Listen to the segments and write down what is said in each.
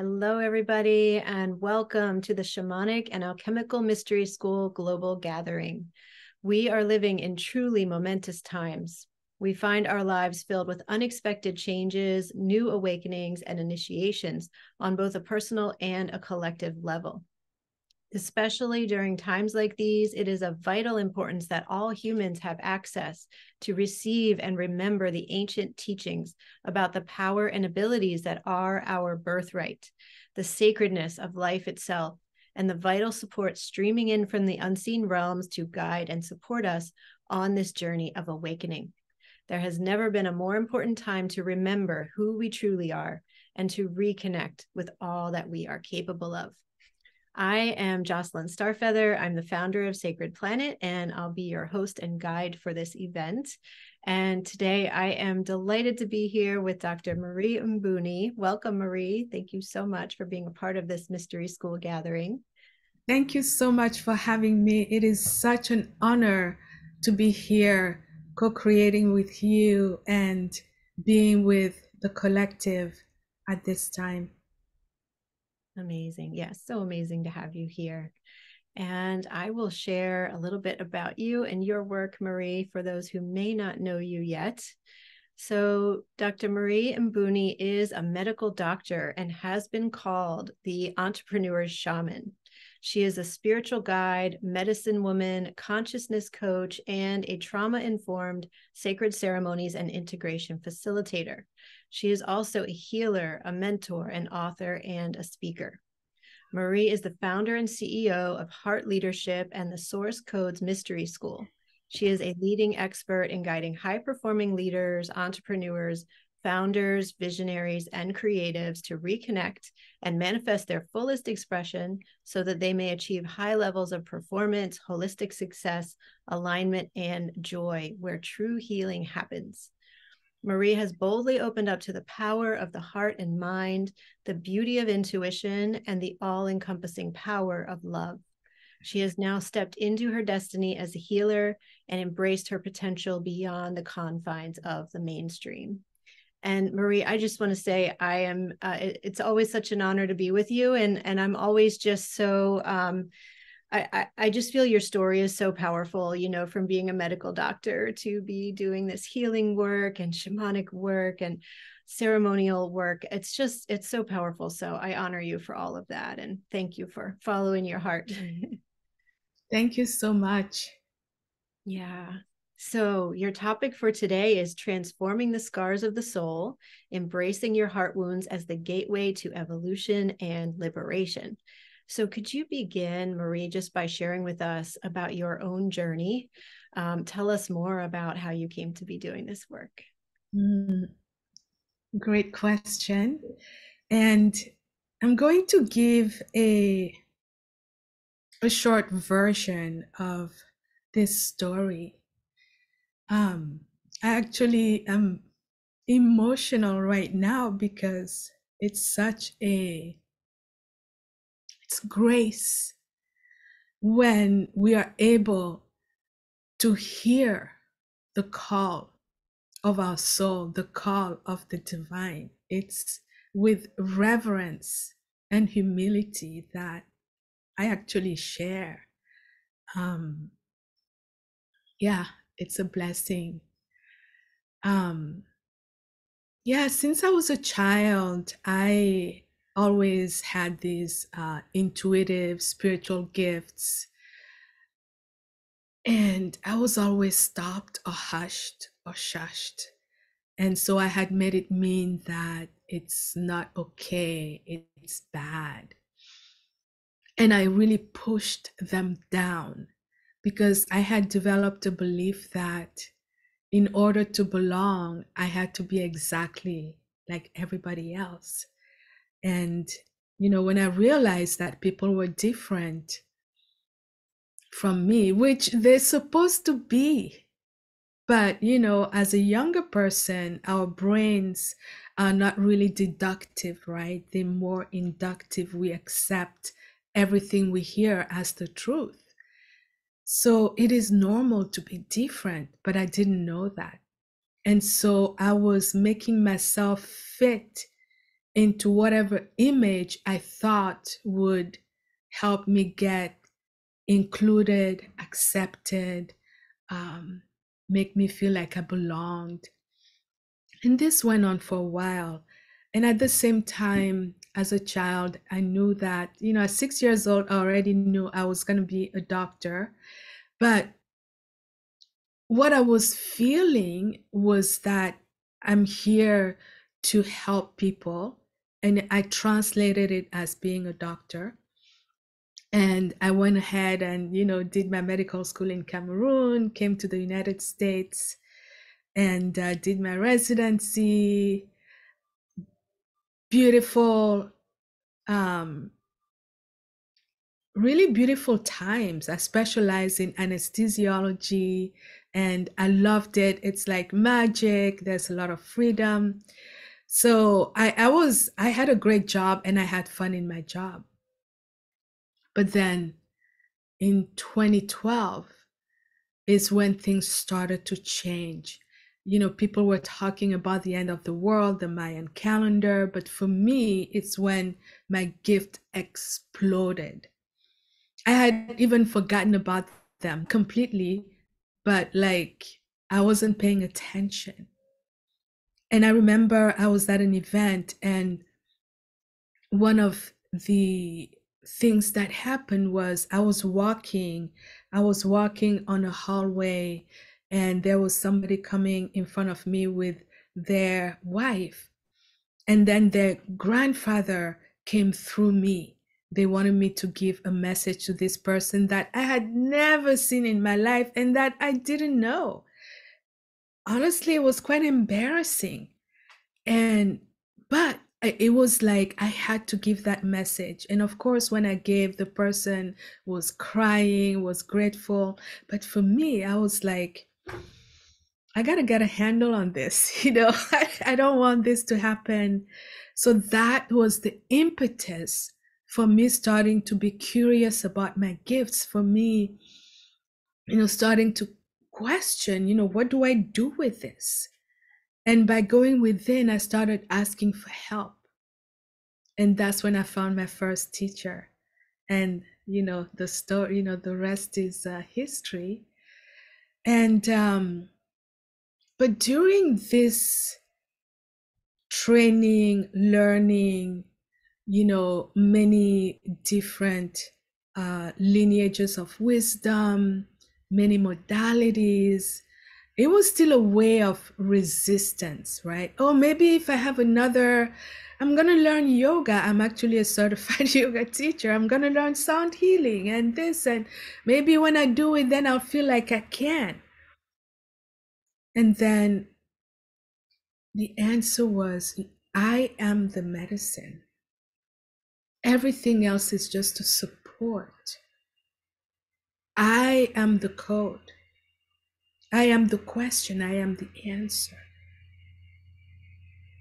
Hello, everybody, and welcome to the Shamanic and Alchemical Mystery School Global Gathering. We are living in truly momentous times. We find our lives filled with unexpected changes, new awakenings, and initiations on both a personal and a collective level. Especially during times like these, it is of vital importance that all humans have access to receive and remember the ancient teachings about the power and abilities that are our birthright, the sacredness of life itself, and the vital support streaming in from the unseen realms to guide and support us on this journey of awakening. There has never been a more important time to remember who we truly are and to reconnect with all that we are capable of. I am Jocelyn Starfeather. I'm the founder of Sacred Planet, and I'll be your host and guide for this event. And today I am delighted to be here with Dr. Marie Mbouni. Welcome, Marie. Thank you so much for being a part of this mystery school gathering. Thank you so much for having me. It is such an honor to be here, co-creating with you and being with the collective at this time. Amazing. Yes, so amazing to have you here. And I will share a little bit about you and your work, Marie, for those who may not know you yet. So Dr. Marie Mbouni is a medical doctor and has been called the entrepreneur's shaman. She is a spiritual guide, medicine woman, consciousness coach, and a trauma-informed sacred ceremonies and integration facilitator. She is also a healer, a mentor, an author, and a speaker. Marie is the founder and CEO of Heart Leadership and the Source Codes Mystery School. She is a leading expert in guiding high-performing leaders, entrepreneurs, founders, visionaries, and creatives to reconnect and manifest their fullest expression so that they may achieve high levels of performance, holistic success, alignment, and joy, where true healing happens. Marie has boldly opened up to the power of the heart and mind, the beauty of intuition, and the all-encompassing power of love. She has now stepped into her destiny as a healer and embraced her potential beyond the confines of the mainstream. And Marie, I just want to say it's always such an honor to be with you. And I'm always just so, I just feel your story is so powerful, from being a medical doctor to be doing this healing work and shamanic work and ceremonial work. It's so powerful. So I honor you for all of that. And thank you for following your heart. Thank you so much. Yeah. So your topic for today is transforming the scars of the soul, embracing your heart wounds as the gateway to evolution and liberation. So could you begin, Marie, just by sharing with us about your own journey? Tell us more about how you came to be doing this work. Great question. And I'm going to give a short version of this story. I actually am emotional right now because it's it's grace when we are able to hear the call of our soul, the call of the divine. It's with reverence and humility that I actually share. Yeah, it's a blessing. Yeah, since I was a child, I always had these intuitive spiritual gifts. And I was always stopped or hushed or shushed. And so I had made it mean that it's not okay, it's bad. And I really pushed them down because I had developed a belief that in order to belong, I had to be exactly like everybody else. And, when I realized that people were different from me, which they're supposed to be. But, as a younger person, our brains are not really deductive, right? They're more inductive. We accept everything we hear as the truth. So it is normal to be different, but I didn't know that. And so I was making myself fit into whatever image I thought would help me get included, accepted, um, make me feel like I belonged. And this went on for a while. And at the same time, as a child, I knew that, at 6 years old, I already knew I was going to be a doctor. But what I was feeling was that I'm here to help people. And I translated it as being a doctor. And I went ahead and, did my medical school in Cameroon, came to the United States, and did my residency. Beautiful, um, really beautiful times. I specialize in anesthesiology and I loved it. It's like magic. There's a lot of freedom. So I had a great job and I had fun in my job. But then in 2012 is when things started to change. People were talking about the end of the world, the Mayan calendar, but for me, it's when my gift exploded. I had even forgotten about them completely, but like I wasn't paying attention. And I remember I was at an event, and one of the things that happened was I was walking on a hallway, and there was somebody coming in front of me with their wife, and then their grandfather came through me. They wanted me to give a message to this person that I had never seen in my life and that I didn't know. Honestly, it was quite embarrassing. But it was like I had to give that message. And of course, when I gave, the person was crying, was grateful. But for me, I was like, I got to get a handle on this. I don't want this to happen. So that was the impetus for me starting to be curious about my gifts, for me, starting to question, what do I do with this? And by going within, I started asking for help. And that's when I found my first teacher. And, the story, the rest is history. And, but during this training, learning, many different lineages of wisdom, many modalities, it was still a way of resistance, right? Oh, maybe if I have another, I'm going to learn yoga. I'm actually a certified yoga teacher. I'm going to learn sound healing and this. And maybe when I do it, then I'll feel like I can. And then the answer was, I am the medicine. Everything else is just a support. I am the code. I am the question. I am the answer.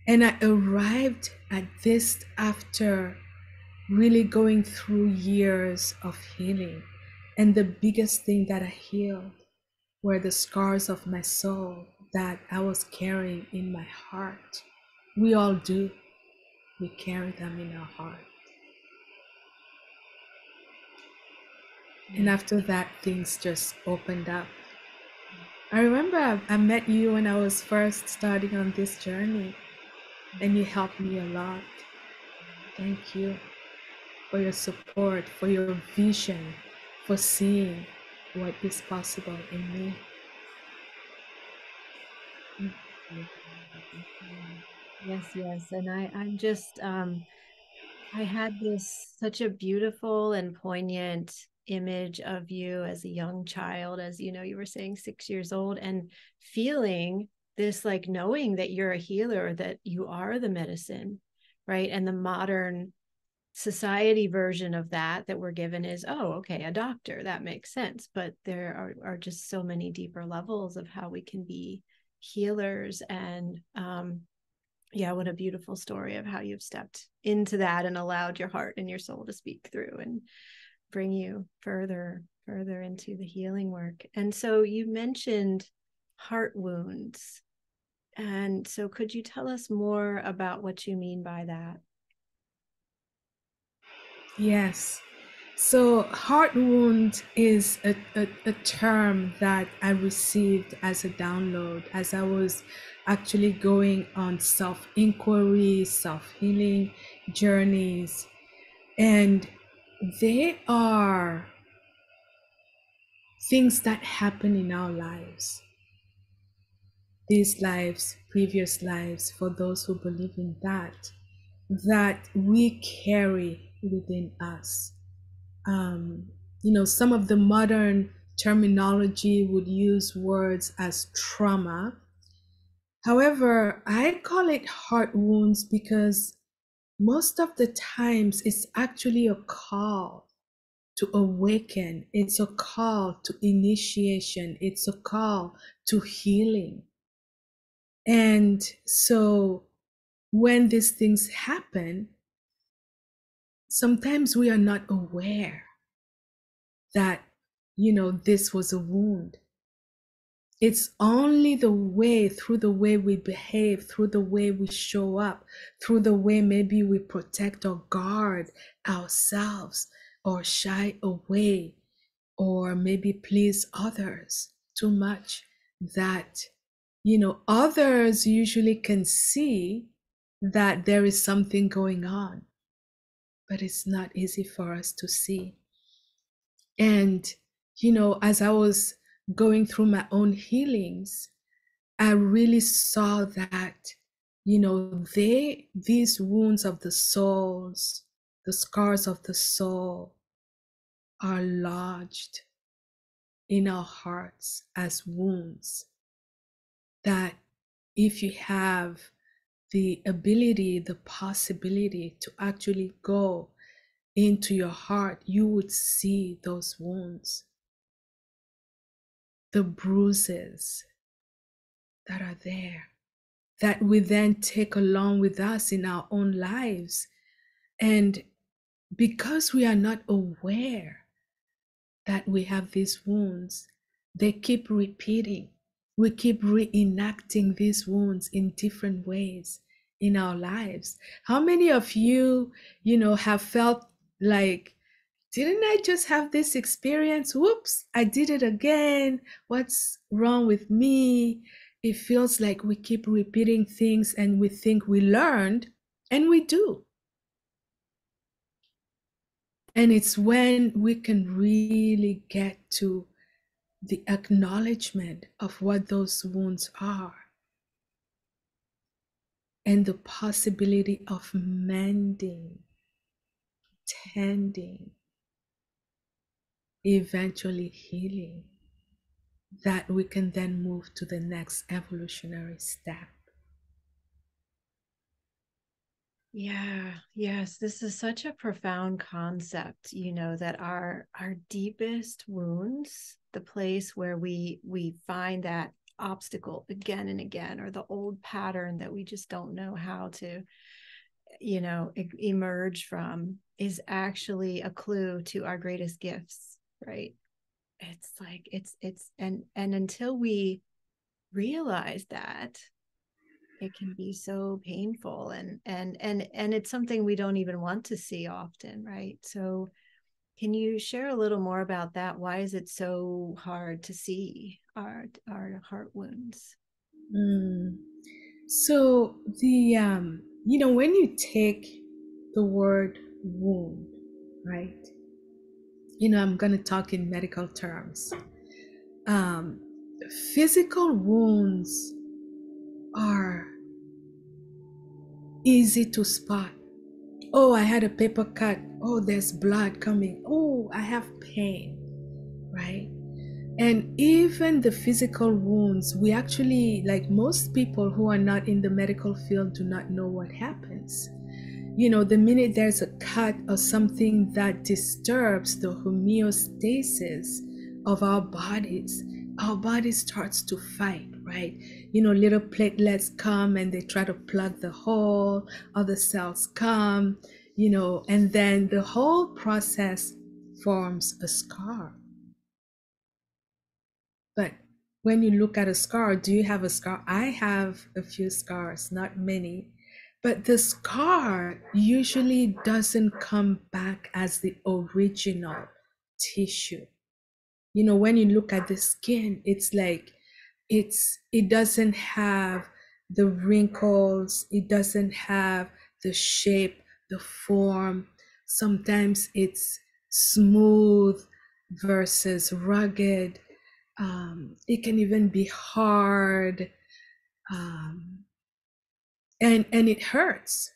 And I arrived at this after really going through years of healing. And the biggest thing that I healed were the scars of my soul that I was carrying in my heart. We all do. We carry them in our heart. And after that, things just opened up. I remember I met you when I was first starting on this journey, and you helped me a lot. Thank you for your support, for your vision, for seeing what is possible in me. Yes, yes. And I'm just I had this such a beautiful and poignant image of you as a young child, as you were saying, 6 years old, and feeling this, like knowing that you're a healer, that you are the medicine, right? And the modern society version of that we're given is, oh, okay, a doctor, that makes sense. But there are just so many deeper levels of how we can be healers. And yeah, what a beautiful story of how you've stepped into that and allowed your heart and your soul to speak through and bring you further into the healing work. And so you mentioned heart wounds, and so could you tell us more about what you mean by that? Yes. So, heart wound is a term that I received as a download as I was actually going on self inquiry, self healing journeys. And they are things that happen in our lives, these lives, previous lives, for those who believe in that, that we carry within us. um, some of the modern terminology would use words as trauma. However, I call it heart wounds because most of the times it's actually a call to awaken, it's a call to initiation, it's a call to healing. And so when these things happen, sometimes we are not aware that, this was a wound. It's only through the way we behave, through the way we show up, through the way maybe we protect or guard ourselves or shy away or maybe please others too much, that, others usually can see that there is something going on, but it's not easy for us to see. And, as I was going through my own healings, I really saw that, these wounds of the souls, the scars of the soul are lodged in our hearts as wounds. That if you have the ability, the possibility to actually go into your heart, you would see those wounds, the bruises that are there, that we then take along with us in our own lives. And because we are not aware that we have these wounds, they keep repeating. We keep reenacting these wounds in different ways in our lives. How many of you, have felt like, didn't I just have this experience? Whoops, I did it again. What's wrong with me? It feels like we keep repeating things and we think we learned, and we do. And it's when we can really get to the acknowledgement of what those wounds are and the possibility of mending, tending, eventually healing, that we can then move to the next evolutionary step. Yeah, yes, this is such a profound concept, that our deepest wounds, the place where we find that obstacle again and again, or the old pattern that we just don't know how to, emerge from, is actually a clue to our greatest gifts, right? It's like and until we realize that, it can be so painful, and it's something we don't even want to see often, right? So can you share a little more about that? Why is it so hard to see our heart wounds? Mm. So when you take the word wound, right? I'm going to talk in medical terms. Um, Physical wounds are easy to spot. Oh, I had a paper cut. Oh, there's blood coming. Oh, I have pain, right? And even the physical wounds, we actually, like most people who are not in the medical field, do not know what happens. The minute there's a cut or something that disturbs the homeostasis of our body starts to fight, right? Little platelets come and they try to plug the hole, other cells come, and then the whole process forms a scar. But when you look at a scar, do you have a scar? I have a few scars, not many, But the scar usually doesn't come back as the original tissue. You know, when you look at the skin, it's like it doesn't have the wrinkles, it doesn't have the shape, the form. Sometimes it's smooth versus rugged. It can even be hard, um, and it hurts.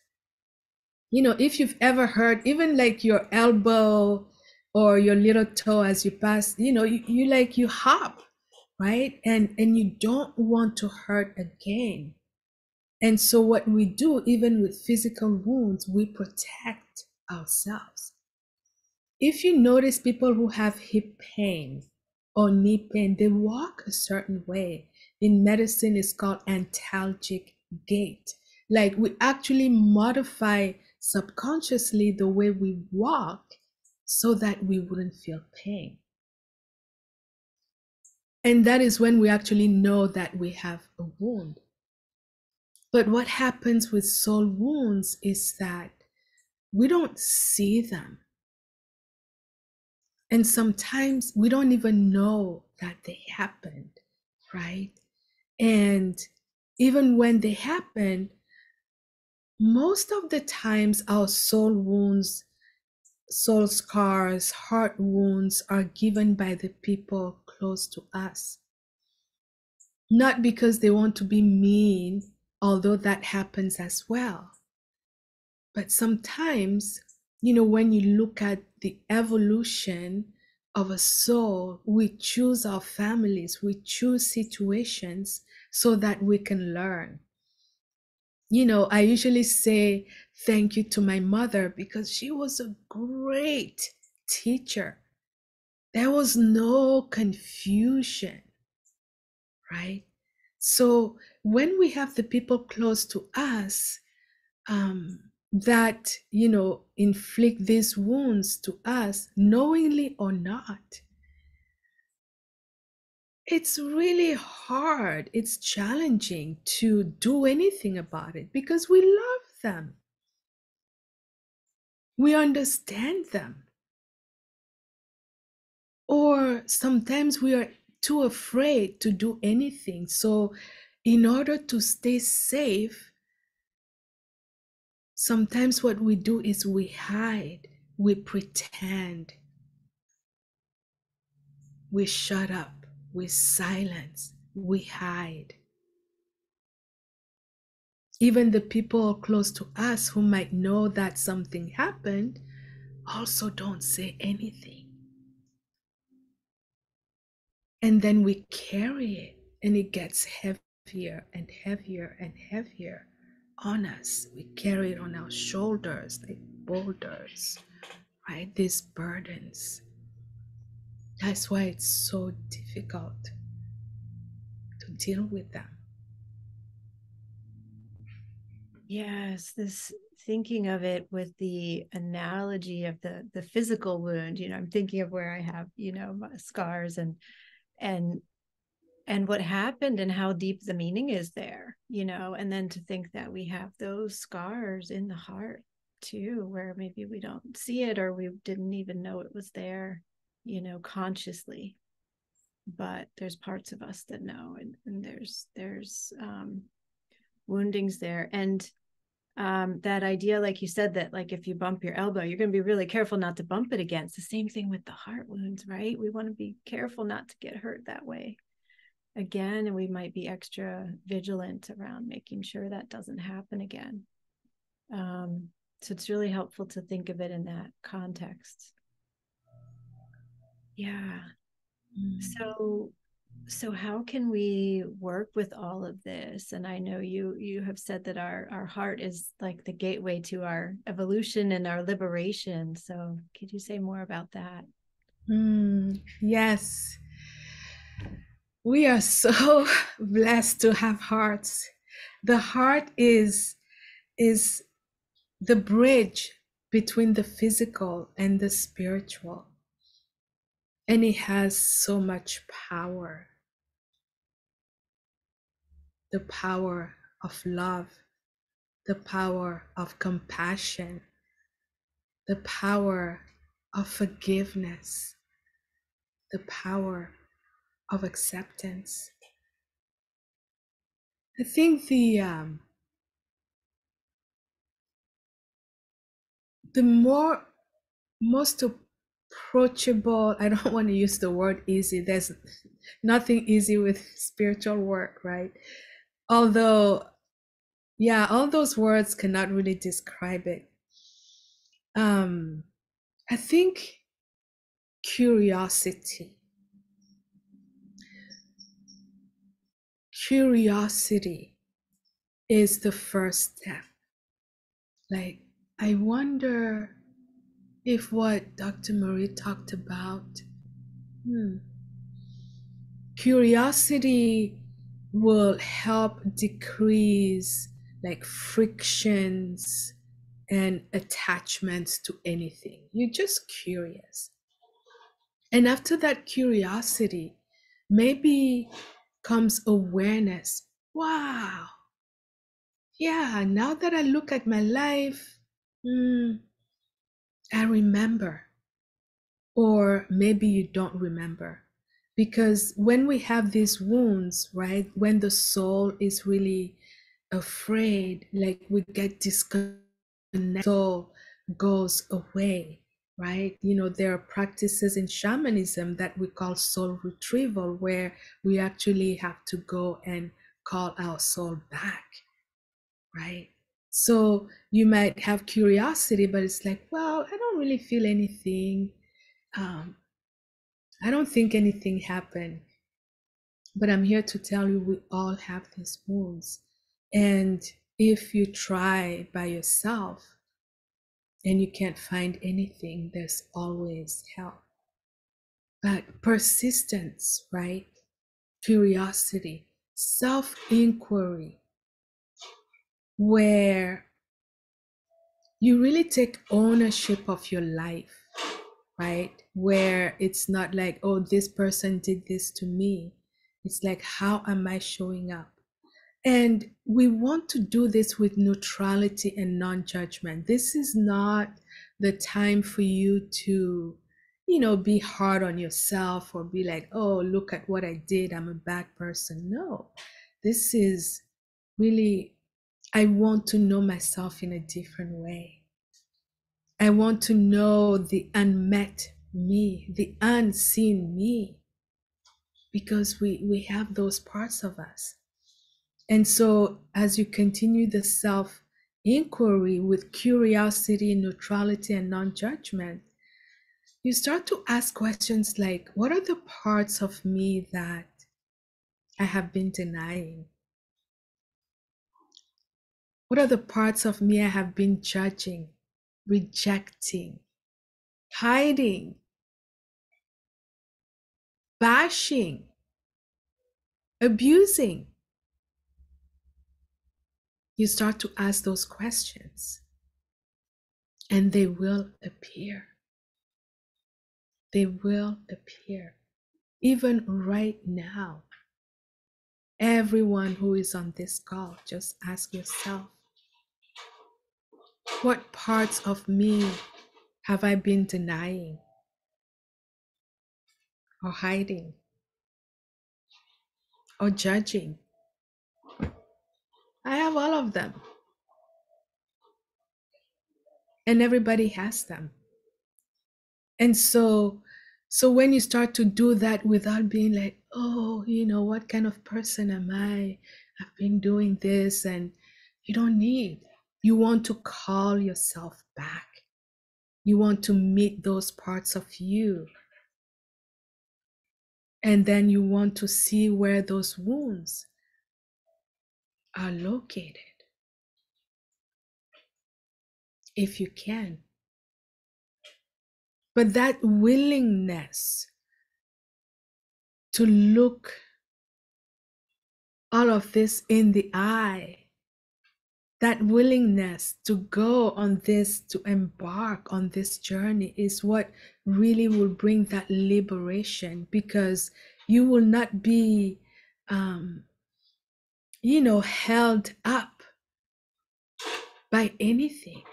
You know, if you've ever hurt, even like your elbow or your little toe as you pass, you know, you like you hop, right? And you don't want to hurt again. And so what we do, even with physical wounds, we protect ourselves. If you notice people who have hip pain or knee pain, they walk a certain way. In medicine, it's called antalgic gait. Like we actually modify subconsciously the way we walk so that we wouldn't feel pain. And that is when we actually know that we have a wound. But what happens with soul wounds is that we don't see them. And sometimes we don't even know that they happened, right? And even when they happen, most of the times our soul wounds, soul scars, heart wounds are given by the people close to us. Not because they want to be mean, although that happens as well. But sometimes, you know, when you look at the evolution of a soul, we choose our families, we choose situations so that we can learn. You know, I usually say thank you to my mother because she was a great teacher. There was no confusion, right? So when we have the people close to us, that, you know, inflict these wounds to us knowingly or not, it's really hard, it's challenging to do anything about it because we love them, we understand them, or sometimes we are too afraid to do anything. So in order to stay safe, sometimes what we do is we hide, we pretend, we shut up, we silence, we hide. Even the people close to us who might know that something happened also don't say anything. And then we carry it, and it gets heavier and heavier and heavier on us. We carry it on our shoulders like boulders, right? These burdens. That's why it's so difficult to deal with them. Yes, this thinking of it with the analogy of the physical wound, you know, I'm thinking of where I have, you know, scars and and what happened and how deep the meaning is there, you know, and then to think that we have those scars in the heart too, where maybe we don't see it or we didn't even know it was there, you know, consciously. But there's parts of us that know, and there's woundings there. And that idea, like you said, that like if you bump your elbow, you're going to be really careful not to bump it again. It's the same thing with the heart wounds, right? We want to be careful not to get hurt that way again, and we might be extra vigilant around making sure that doesn't happen again. So it's really helpful to think of it in that context. Yeah. So how can we work with all of this? And I know you have said that our heart is like the gateway to our evolution and our liberation. So could you say more about that? Yes, we are so blessed to have hearts. The heart is the bridge between the physical and the spiritual. And it has so much power, the power of love, the power of compassion, the power of forgiveness, the power of acceptance. I think the most approachable, I don't want to use the word easy, there's nothing easy with spiritual work, right? Although, yeah, all those words cannot really describe it. I think curiosity is the first step. Like, I wonder if what Dr. Marie talked about, curiosity will help decrease like frictions and attachments to anything. You're just curious. And after that curiosity, maybe comes awareness. Wow. Yeah, now that I look at my life, I remember. Or maybe you don't remember. Because when we have these wounds, right, when the soul is really afraid, like we get disconnected, soul goes away, right? You know, there are practices in shamanism that we call soul retrieval, where we actually have to go and call our soul back, right? So you might have curiosity, but it's like, well, I don't really feel anything. I don't think anything happened, but I'm here to tell you we all have these wounds. And if you try by yourself and you can't find anything, there's always help. But persistence, right? Curiosity, self inquiry, where you really take ownership of your life, right? Where it's not like, oh, this person did this to me. It's like, how am I showing up? And we want to do this with neutrality and non-judgment. This is not the time for you to, be hard on yourself or be like, oh, look at what I did, I'm a bad person. No, this is really, I want to know myself in a different way. I want to know the unmet me, the unseen me, because we have those parts of us. And so as you continue the self inquiry with curiosity, neutrality, and non judgment, you start to ask questions like, what are the parts of me that I have been denying? What are the parts of me I have been judging, rejecting, hiding, bashing, abusing? You start to ask those questions, and they will appear. They will appear. Even right now, everyone who is on this call, just ask yourself, what parts of me have I been denying or hiding or judging? I have all of them. And everybody has them. And so when you start to do that without being like, oh, what kind of person am I? I've been doing this, and you don't need. You want to call yourself back. You want to meet those parts of you. And then you want to see where those wounds are located, if you can. But that willingness to look all of this in the eye, that willingness to go on this, to embark on this journey, is what really will bring that liberation, because you will not be, held up by anything.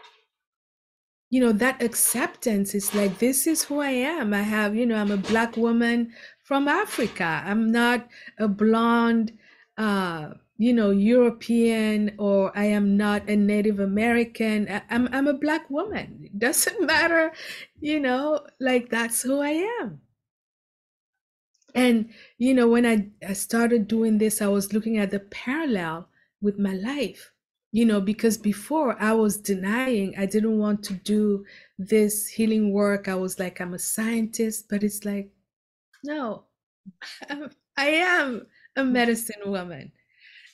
That acceptance is like, this is who I am. I have, I'm a Black woman from Africa. I'm not a blonde, European, or I am not a Native American. I'm a Black woman. It doesn't matter, like, that's who I am. And, when I started doing this, I was looking at the parallel with my life, because before I was denying, I didn't want to do this healing work. I was like, I'm a scientist, but it's like, no, I am a medicine woman.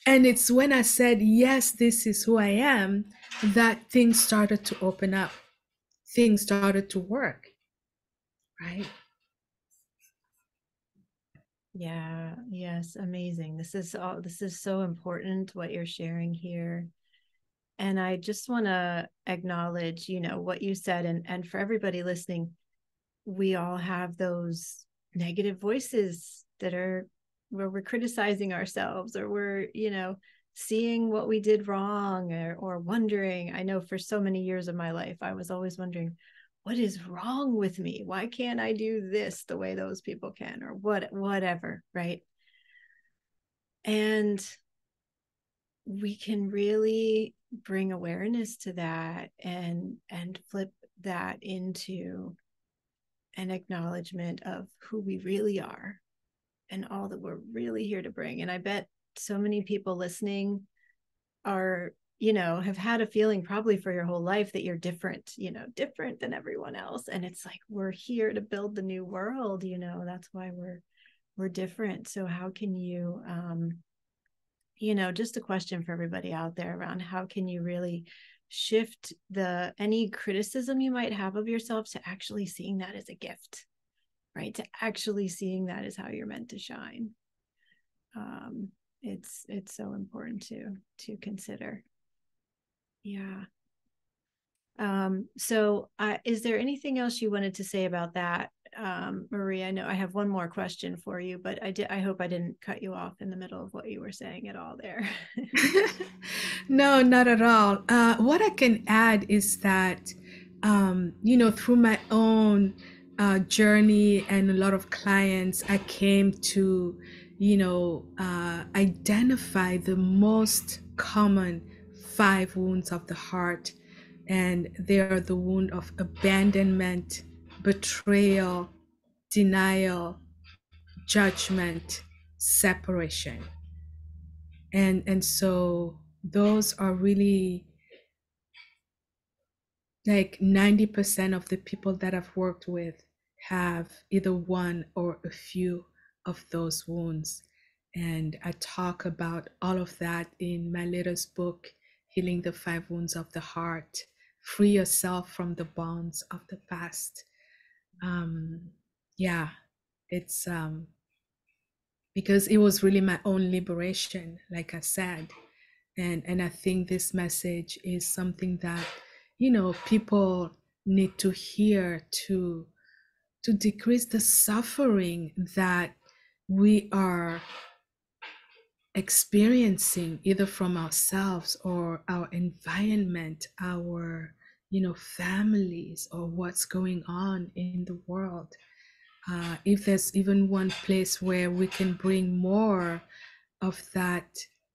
And it's when I said, yes, this is who I am, that things started to open up, things started to work, right? Yeah, yes, amazing. This is so important what you're sharing here. And I just want to acknowledge, what you said, and for everybody listening, we all have those negative voices that are where we're criticizing ourselves, or we're, seeing what we did wrong, or wondering. I know for so many years of my life, I was always wondering, what is wrong with me? Why can't I do this the way those people can, or whatever, right? And we can really bring awareness to that, and flip that into an acknowledgement of who we really are and all that we're really here to bring. And I bet so many people listening are, have had a feeling probably for your whole life that you're different, different than everyone else. And it's like, we're here to build the new world, that's why we're different. So how can you, just a question for everybody out there around how can you really shift any criticism you might have of yourself to actually seeing that as a gift, right? To actually seeing that as how you're meant to shine. It's so important to consider. Yeah. So is there anything else you wanted to say about that, Marie? I know I have one more question for you, but I hope I didn't cut you off in the middle of what you were saying at all there. No, not at all. What I can add is that, through my own journey and a lot of clients, I came to, identify the most common 5 wounds of the heart. And they are the wound of abandonment, betrayal, denial, judgment, separation. And so those are really like 90% of the people that I've worked with have either one or a few of those wounds. And I talk about all of that in my latest book, Healing the 5 Wounds of the Heart. Free yourself from the bonds of the past. Um, yeah, it's because it was really my own liberation, like I said. And I think this message is something that, people need to hear to decrease the suffering that we are experiencing, either from ourselves or our environment, our families, or what's going on in the world. If there's even one place where we can bring more of that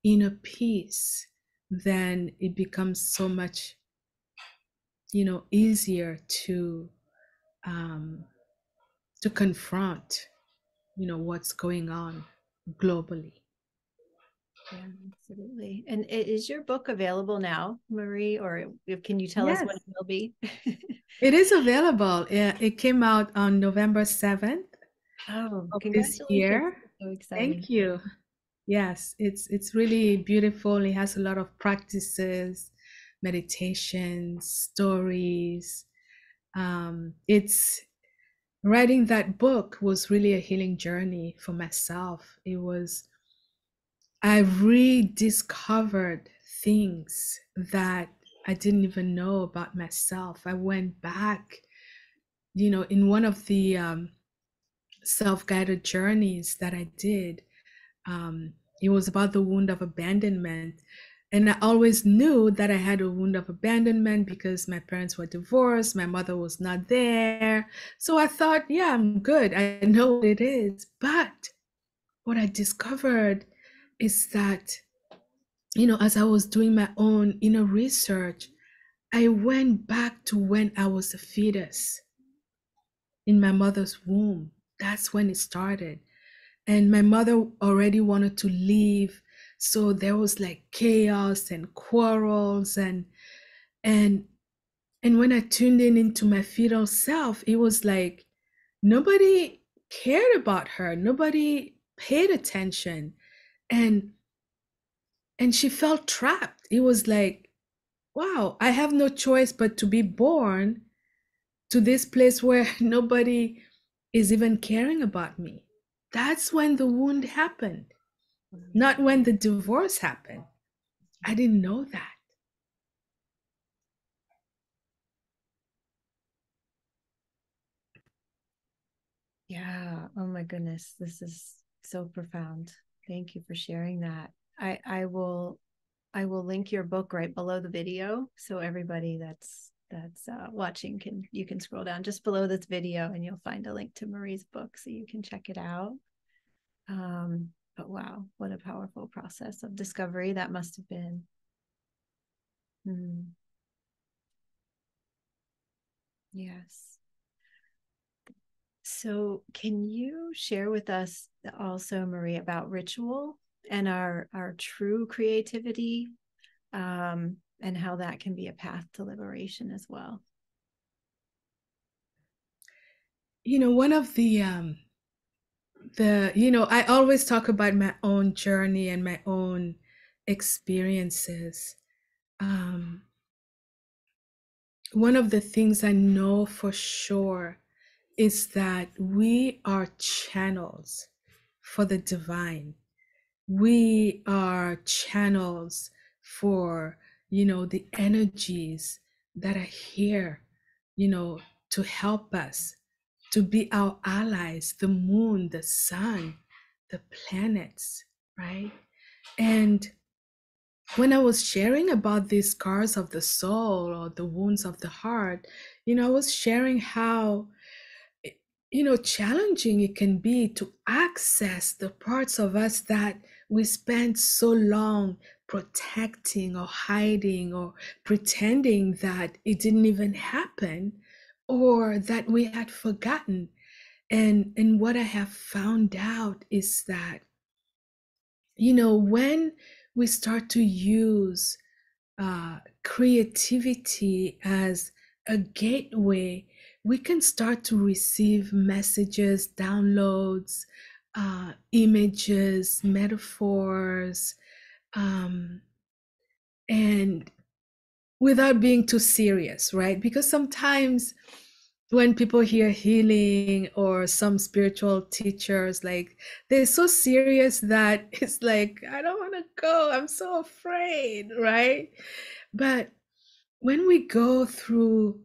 inner peace, then it becomes so much, easier um, to confront, what's going on globally. Yeah, absolutely. And is your book available now, Marie, or can you tell us Yes, when it will be? it is available. Yeah, it came out on November 7th Oh, of this congratulations. year. So exciting. Thank you. Yes, it's really beautiful. It has a lot of practices, meditations, stories. It's writing that book was really a healing journey for myself. I rediscovered things that I didn't even know about myself. I went back, in one of the self-guided journeys that I did. It was about the wound of abandonment. And I always knew that I had a wound of abandonment because my parents were divorced, my mother was not there. So I thought, yeah, I'm good. I know what it is. But what I discovered is that, as I was doing my own inner research, I went back to when I was a fetus in my mother's womb. That's when it started. And my mother already wanted to leave. So there was like chaos and quarrels and and when I tuned in into my fetal self, it was like nobody cared about her. Nobody paid attention. And and she felt trapped. It was like, wow, I have no choice but to be born to this place where nobody is even caring about me. That's when the wound happened, not when the divorce happened. I didn't know that. Yeah. Oh my goodness. This is so profound. Thank you for sharing that. I will link your book right below the video, so everybody that's watching can scroll down just below this video and you'll find a link to Marie's book so you can check it out. But wow, what a powerful process of discovery that must have been. Mm, yes. So, can you share with us also, Marie, about ritual and our true creativity, and how that can be a path to liberation as well? One of the I always talk about my own journey and my own experiences. Um, one of the things I know for sure is that we are channels for the divine. We are channels for, the energies that are here, you know, to help us, to be our allies, the moon, the sun, the planets, right? And when I was sharing about these scars of the soul or the wounds of the heart, I was sharing how challenging it can be to access the parts of us that we spent so long protecting or hiding or pretending that it didn't even happen or that we had forgotten. And what I have found out is that, when we start to use creativity as a gateway, we can start to receive messages, downloads, images, metaphors, um, and without being too serious, right? Because sometimes when people hear healing or some spiritual teachers, like they're so serious that it's like, I don't want to go. I'm so afraid, right? But when we go through,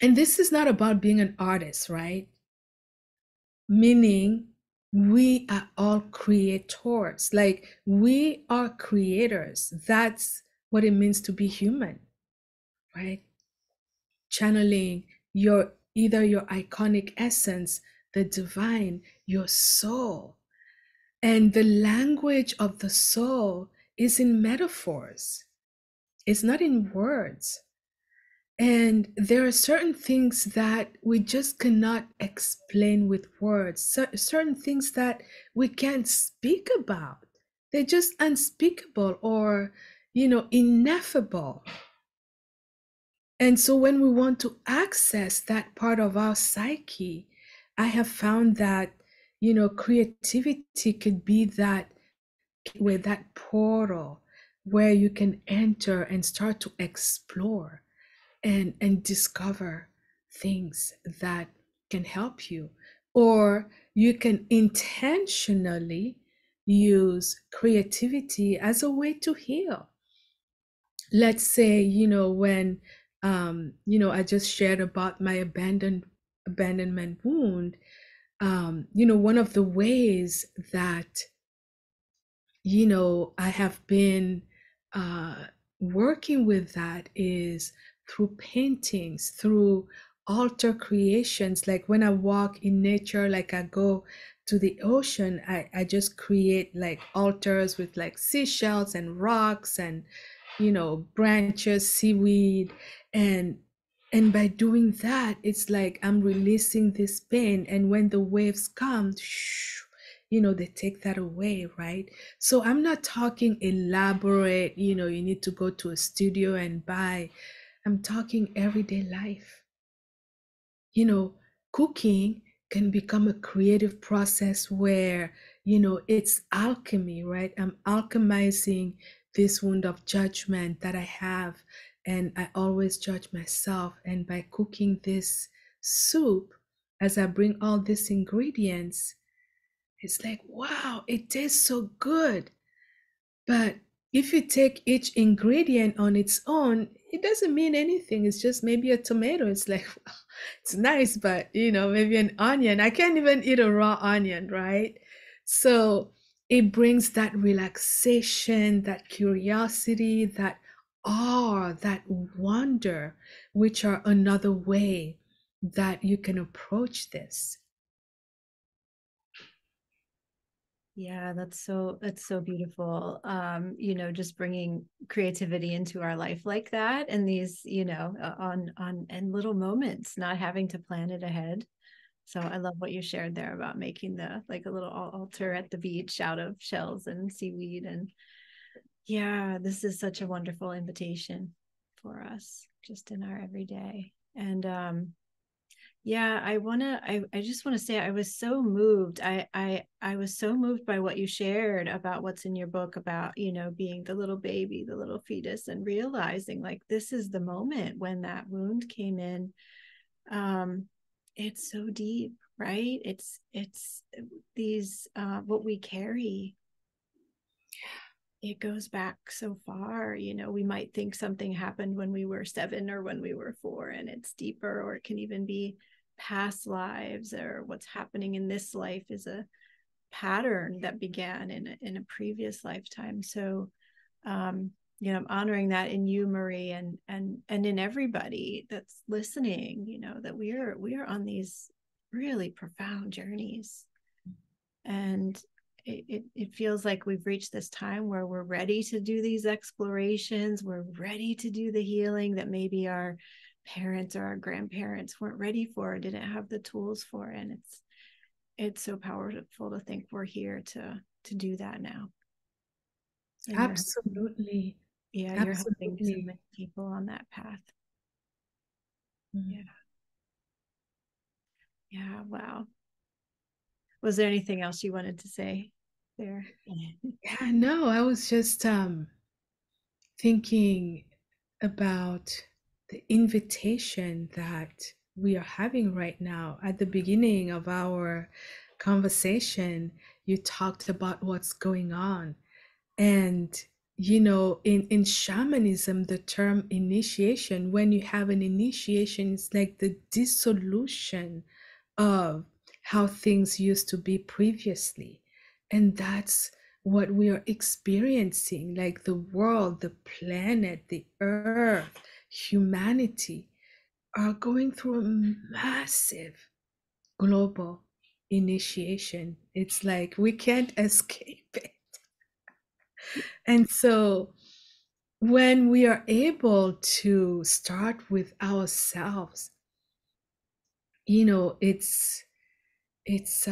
and this is not about being an artist, right? Meaning we are all creators, like we are creators. That's what it means to be human, right? Channeling either your iconic essence, the divine, your soul. And the language of the soul is in metaphors, it's not in words. And there are certain things that we just cannot explain with words, certain things that we can't speak about. They're just unspeakable or, ineffable. And so when we want to access that part of our psyche, I have found that, creativity could be that gateway, that portal where you can enter and start to explore and discover things that can help you. Or you can intentionally use creativity as a way to heal. Let's say, when I just shared about my abandonment wound. One of the ways that I have been uh, working with that is through paintings, through altar creations. Like when I walk in nature, like I go to the ocean, I just create like altars with like seashells and rocks and, branches, seaweed. And by doing that, it's like I'm releasing this pain. And when the waves come, they take that away, right? So I'm not talking elaborate, you need to go to a studio and buy. I'm talking everyday life. You know, Cooking can become a creative process where, it's alchemy, right? I'm alchemizing this wound of judgment that I have, and I always judge myself. And by cooking this soup, as I bring all these ingredients, it's like, wow, it tastes so good. But if you take each ingredient on its own, it doesn't mean anything. It's just maybe a tomato. It's like, it's nice, but maybe an onion. I can't even eat a raw onion, right? So it brings that relaxation, that curiosity, that awe, that wonder, which are another way that you can approach this. Yeah, that's so beautiful. Just bringing creativity into our life like that, and these, on and little moments, not having to plan it ahead. So I love what you shared there about making the like a little altar at the beach out of shells and seaweed. And yeah, this is such a wonderful invitation for us just in our everyday. And yeah, I just want to say I was so moved. I was so moved by what you shared about what's in your book about, being the little baby, the little fetus, and realizing like this is the moment when that wound came in. Um it's so deep, right? It's these what we carry, it goes back so far. We might think something happened when we were 7 or when we were 4, and it's deeper, or it can even be past lives, or what's happening in this life is a pattern that began in a previous lifetime. So I'm honoring that in you, Marie, and in everybody that's listening, that we are on these really profound journeys. And it feels like we've reached this time where we're ready to do these explorations. We're ready to do the healing that maybe our parents or our grandparents weren't ready for, didn't have the tools for. And it's so powerful to think we're here to do that now. And Absolutely. you're helping so Absolutely. many people on that path. Mm. Yeah. Yeah. Wow. Was there anything else you wanted to say there? Yeah, no, I was just thinking about the invitation that we are having right now. At the beginning of our conversation, you talked about what's going on. And, in shamanism, the term initiation, when you have an initiation, it's like the dissolution of how things used to be previously. And that's what we are experiencing, like the world, the planet, the earth, humanity are going through a massive global initiation. It's like we can't escape it. And so when we are able to start with ourselves, it's it's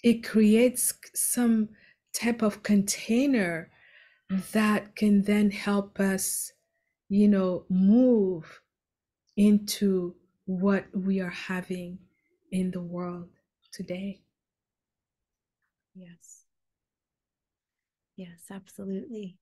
it creates some type of container that can then help us, move into what we are having in the world today. Yes. Yes, absolutely.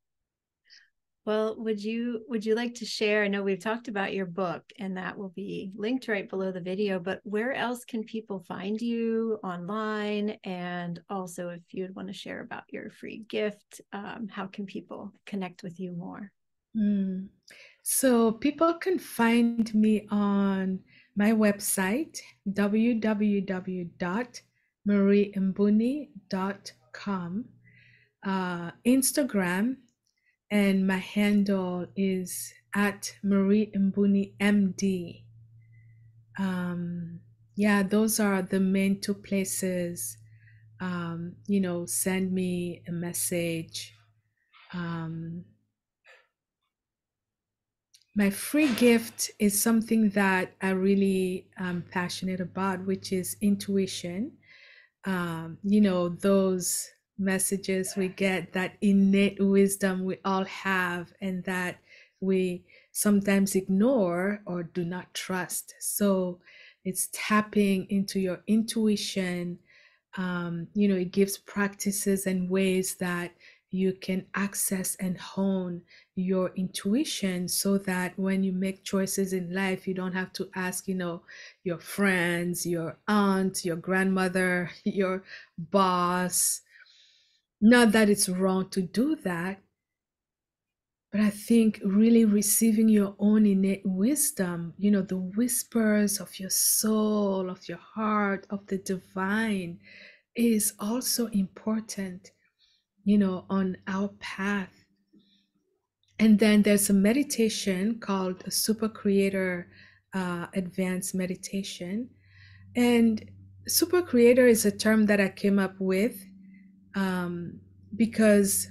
Well, would you like to share? I know we've talked about your book, and that will be linked right below the video, but where else can people find you online? And also, if you'd want to share about your free gift, how can people connect with you more? Mm. So people can find me on my website, www.mariembouni.com, Instagram, and my handle is at Marie Mbouni MD. Yeah, those are the main two places. Send me a message. Um, my free gift is something that I really am passionate about, which is intuition. Those messages we get, that innate wisdom we all have, and that we sometimes ignore or do not trust. So it's tapping into your intuition. It gives practices and ways that you can access and hone your intuition so that when you make choices in life, you don't have to ask, your friends, your aunt, your grandmother, your boss. Not that it's wrong to do that, but I think really receiving your own innate wisdom, the whispers of your soul, of your heart, of the divine, is also important, on our path. And then there's a meditation called a super creator advanced meditation. And super creator is a term that I came up with um, because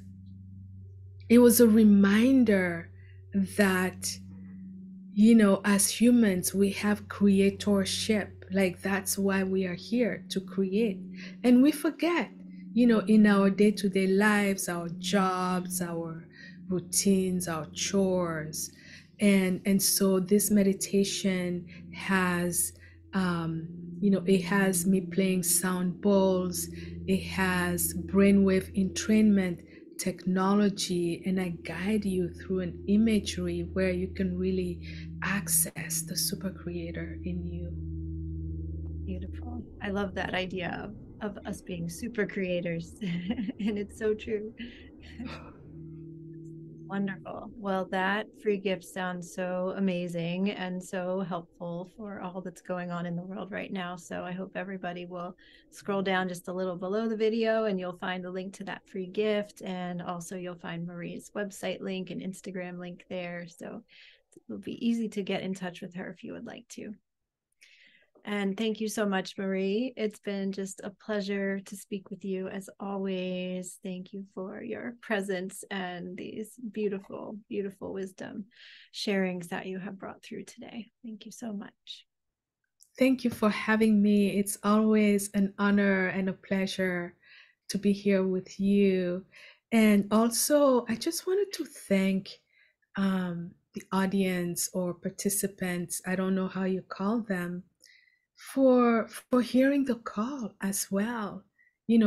it was a reminder that, as humans, we have creatorship. Like, that's why we are here, to create. And we forget, in our day to day lives, our jobs, our routines, our chores. And so this meditation has, it has me playing sound bowls, it has brainwave entrainment technology, and I guide you through an imagery where you can really access the super creator in you. Beautiful. I love that idea of us being super creators. And it's so true. Wonderful. Well, that free gift sounds so amazing and so helpful for all that's going on in the world right now. So I hope everybody will scroll down just a little below the video and you'll find the link to that free gift. And also, you'll find Marie's website link and Instagram link there. So it'll be easy to get in touch with her if you would like to. And thank you so much, Marie. It's been just a pleasure to speak with you as always. Thank you for your presence and these beautiful, beautiful wisdom sharings that you have brought through today. Thank you so much. Thank you for having me. It's always an honor and a pleasure to be here with you. And also, I just wanted to thank the audience or participants, I don't know how you call them, for hearing the call as well,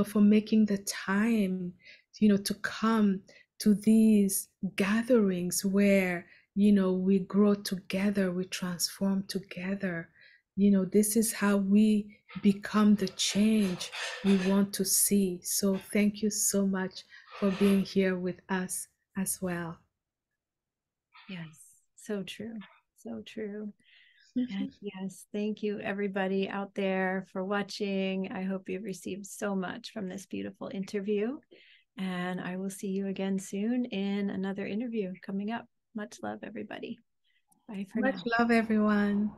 for making the time, to come to these gatherings where, we grow together, we transform together. This is how we become the change we want to see. So thank you so much for being here with us as well. Yes, so true. So true. And yes, thank you everybody out there for watching. I hope you've received so much from this beautiful interview. And I will see you again soon in another interview coming up. Much love, everybody. Bye for Much now. love, everyone.